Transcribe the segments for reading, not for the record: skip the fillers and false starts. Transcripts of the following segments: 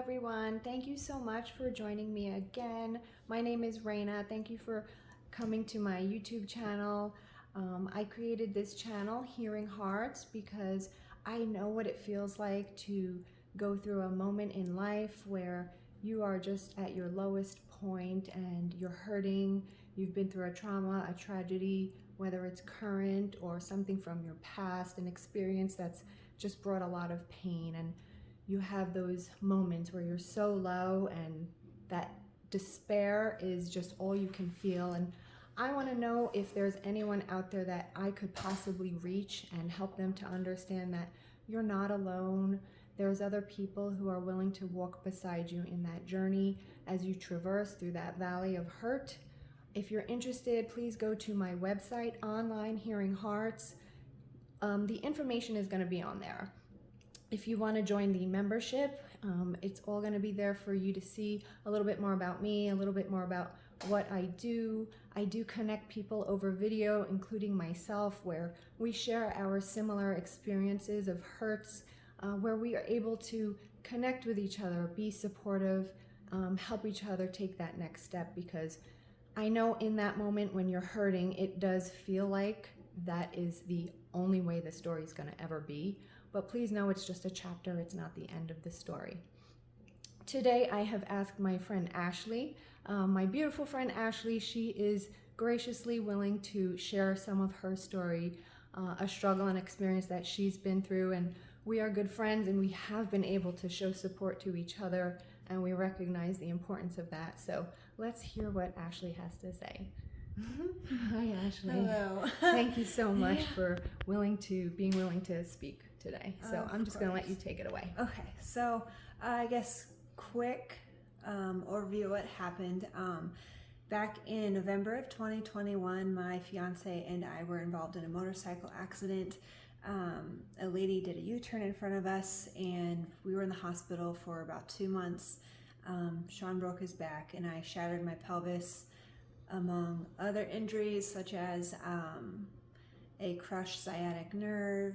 everyone. Thank you so much for joining me again. My name is Raina. Thank you for coming to my YouTube channel. I created this channel, Hearing Hearts, because I know what it feels like to go through a moment in life where you are just at your lowest point and you're hurting. You've been through a trauma, a tragedy, whether it's current or something from your past, an experience that's just brought a lot of pain, and you have those moments where you're so low and that despair is just all you can feel. And I want to know if there's anyone out there that I could possibly reach and help them to understand that you're not alone. There's other people who are willing to walk beside you in that journey as you traverse through that valley of hurt. If you're interested, please go to my website, Online Hearing Hearts. The information is going to be on there. If you want to join the membership, it's all going to be there for you to see a little bit more about me, a little bit more about what I do. I do connect people over video, including myself, where we share our similar experiences of hurts, where we are able to connect with each other, be supportive, help each other take that next step, because I know in that moment when you're hurting, it does feel like that is the only way the story is going to ever be. But please know it's just a chapter, it's not the end of the story. Today I have asked my friend Ashley, my beautiful friend Ashley. She is graciously willing to share some of her story, a struggle and experience that she's been through, and we are good friends and we have been able to show support to each other, and we recognize the importance of that. So let's hear what Ashley has to say. Hi Ashley. Hello. Thank you so much for being willing to speak today. So I'm just going to let you take it away. Okay, so I guess quick overview of what happened. Back in November of 2021, my fiance and I were involved in a motorcycle accident. A lady did a U-turn in front of us and we were in the hospital for about 2 months. Sean broke his back and I shattered my pelvis, among other injuries such as a crushed sciatic nerve,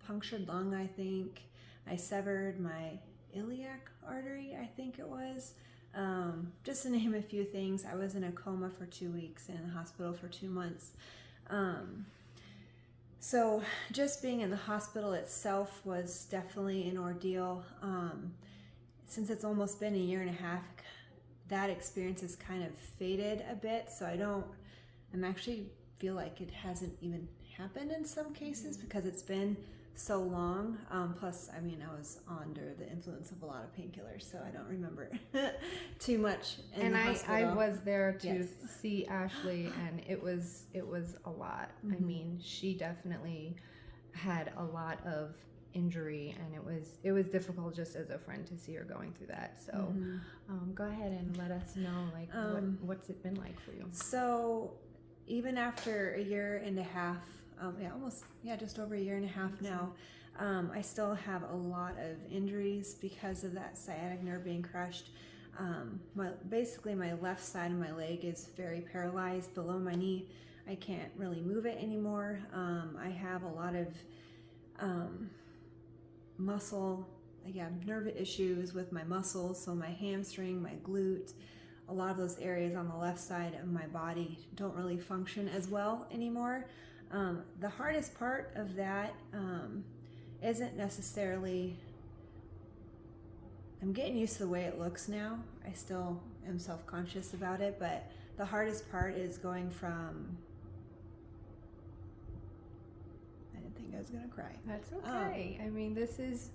punctured lung, I think. I severed my iliac artery, I think it was. Just to name a few things. I was in a coma for 2 weeks and in the hospital for 2 months. So just being in the hospital itself was definitely an ordeal. Since it's almost been a year and a half, that experience has kind of faded a bit, so I'm actually feel like it hasn't even happened in some cases because it's been so long. Plus, I mean, I was under the influence of a lot of painkillers, so I don't remember too much in the hospital. I was there to Yes. see Ashley, and it was a lot. Mm-hmm. I mean, she definitely had a lot of injury, and it was difficult just as a friend to see her going through that. So go ahead and let us know, like, what's it been like for you? So even after a year and a half, just over a year and a half now, I still have a lot of injuries because of that sciatic nerve being crushed. Basically my left side of my leg is very paralyzed below my knee. I can't really move it anymore. I have a lot of nerve issues with my muscles, so my hamstring, my glute, a lot of those areas on the left side of my body don't really function as well anymore. The hardest part of that isn't necessarily, I'm getting used to the way it looks now. I still am self-conscious about it, but the hardest part is going from, I didn't think I was gonna cry. That's okay. I mean, this is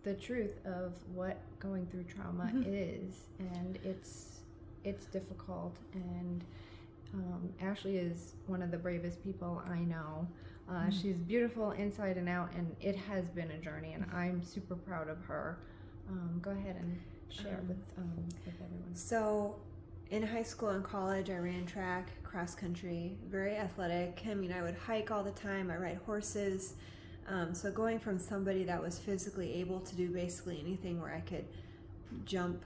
the truth of what going through trauma is, and it's difficult. And Ashley is one of the bravest people I know. She's beautiful inside and out, and it has been a journey, and I'm super proud of her. Go ahead and share with everyone. So in high school and college, I ran track, cross country, very athletic. I mean, I would hike all the time. I ride horses. So going from somebody that was physically able to do basically anything, where I could jump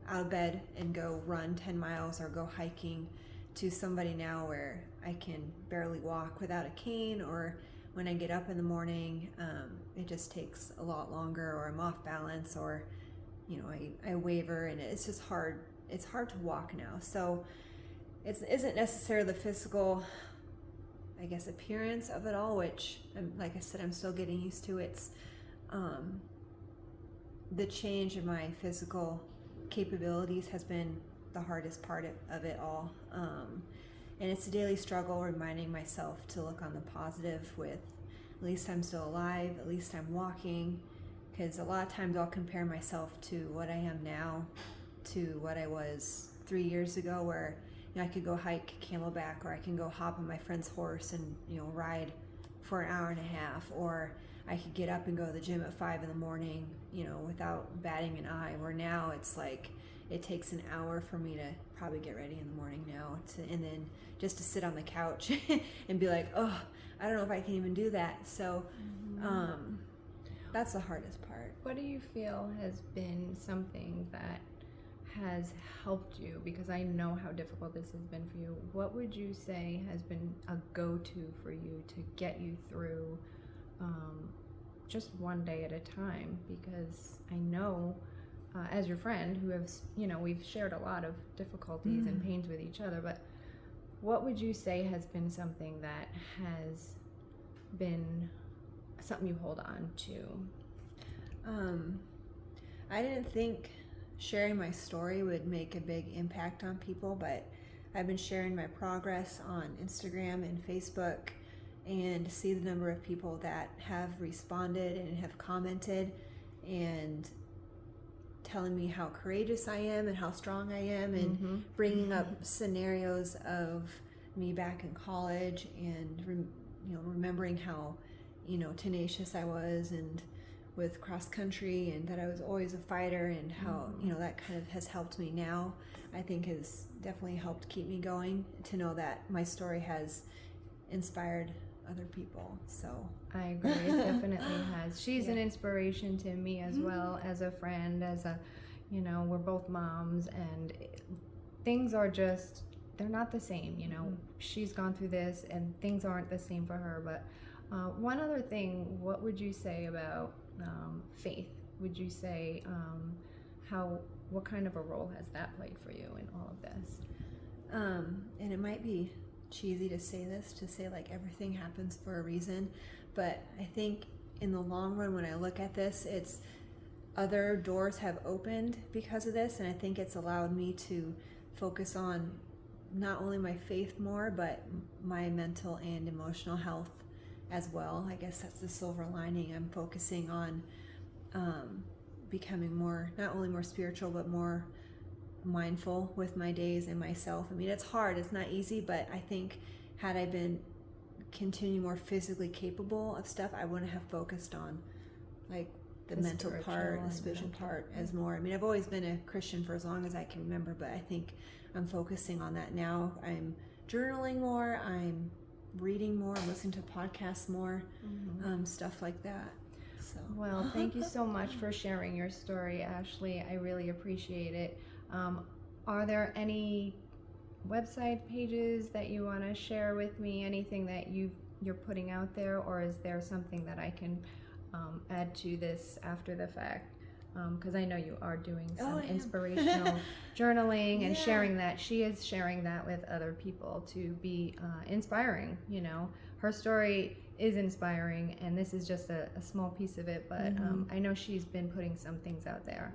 out of bed and go run 10 miles or go hiking, to somebody now where I can barely walk without a cane, or when I get up in the morning, it just takes a lot longer, or I'm off balance, or I waver, and it's just hard. It's hard to walk now. So it isn't necessarily the physical, I guess, appearance of it all, which, like I said, I'm still getting used to. It's the change in my physical capabilities has been the hardest part of it all. And it's a daily struggle reminding myself to look on the positive with, at least I'm still alive, at least I'm walking, because a lot of times I'll compare myself to what I am now to what I was 3 years ago, where I could go hike Camelback, or I can go hop on my friend's horse and ride for an hour and a half, or I could get up and go to the gym at 5 in the morning, without batting an eye. Where now it's like it takes an hour for me to probably get ready in the morning now, and then just to sit on the couch and be like, oh, I don't know if I can even do that. So that's the hardest part. What do you feel has been something that has helped you? Because I know how difficult this has been for you. What would you say has been a go-to for you to get you through just one day at a time? Because I know as your friend who have, we've shared a lot of difficulties and pains with each other, but what would you say has been something that has been something you hold on to? I didn't think sharing my story would make a big impact on people, but I've been sharing my progress on Instagram and Facebook, and to see the number of people that have responded and have commented and telling me how courageous I am and how strong I am, and bringing up scenarios of me back in college, and remembering how tenacious I was, and with cross country, and that I was always a fighter, and how that kind of has helped me now. I think has definitely helped keep me going, to know that my story has inspired other people. So I agree, it definitely has. She's an inspiration to me as well, as a friend, as a, we're both moms, and things are just, they're not the same, She's gone through this and things aren't the same for her. But one other thing, what would you say about faith? Would you say what kind of a role has that played for you in all of this? And it might be cheesy to say this, to say like everything happens for a reason, but I think in the long run, when I look at this, it's other doors have opened because of this, and I think it's allowed me to focus on not only my faith more, but my mental and emotional health as well. I guess that's the silver lining. I'm focusing on becoming more, not only more spiritual, but more mindful with my days and myself. I mean, it's hard, it's not easy, but I think had I been continuing more physically capable of stuff, I wouldn't have focused on like the mental part, the spiritual part as more. I mean, I've always been a Christian for as long as I can remember, but I think I'm focusing on that now. I'm journaling more, I'm reading more, I'm listening to podcasts more, stuff like that. So. Well, thank you so much for sharing your story, Ashley. I really appreciate it. Are there any website pages that you want to share with me? Anything that you're putting out there, or is there something that I can add to this after the fact? Because I know you are doing some inspirational journaling and sharing that. She is sharing that with other people to be inspiring. Her story is inspiring, and this is just a small piece of it, but I know she's been putting some things out there.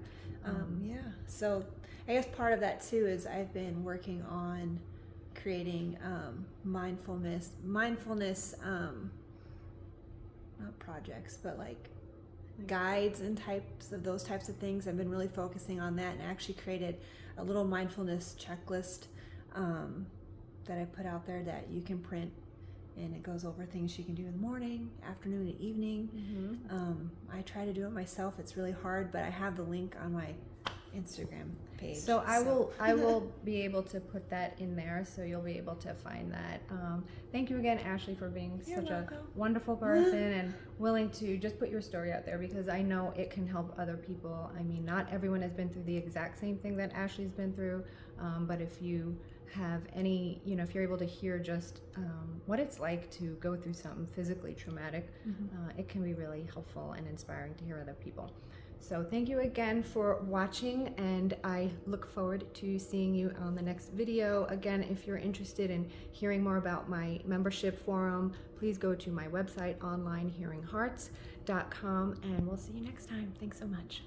So I guess part of that too is I've been working on creating mindfulness not projects, but like guides and those types of things. I've been really focusing on that, and actually created a little mindfulness checklist that I put out there that you can print, and it goes over things you can do in the morning, afternoon, and evening. I try to do it myself. It's really hard, but I have the link on my Instagram page. So I will be able to put that in there, so you'll be able to find that. Thank you again, Ashley, for being such a wonderful person and willing to just put your story out there, because I know it can help other people. I mean, not everyone has been through the exact same thing that Ashley's been through, but if you have any, if you're able to hear just what it's like to go through something physically traumatic, it can be really helpful and inspiring to hear other people. So thank you again for watching, and I look forward to seeing you on the next video. Again, if you're interested in hearing more about my membership forum, please go to my website, onlinehearinghearts.com, and we'll see you next time. Thanks so much.